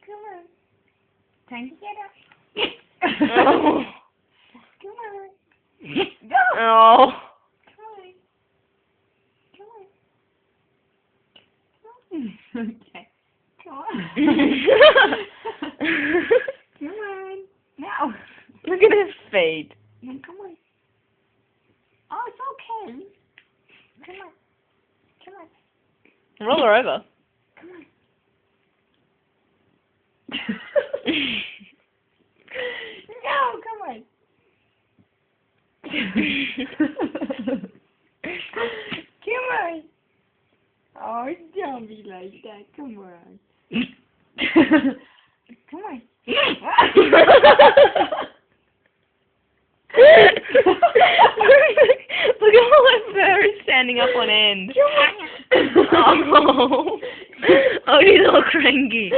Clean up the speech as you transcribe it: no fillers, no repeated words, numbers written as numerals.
Come on. Time to get up. Oh. Come on. Go. Oh. Come on. Come on. Okay. Come on. Come on. Now. Look at his feet. Now, come on. Oh, it's okay. Come on. Come on. Roll her over. Come on. No, come on. Come on. Oh, don't be like that. Come on. Come on. Look at all my fur is standing up on end. Come on. Oh, oh, he's all cranky.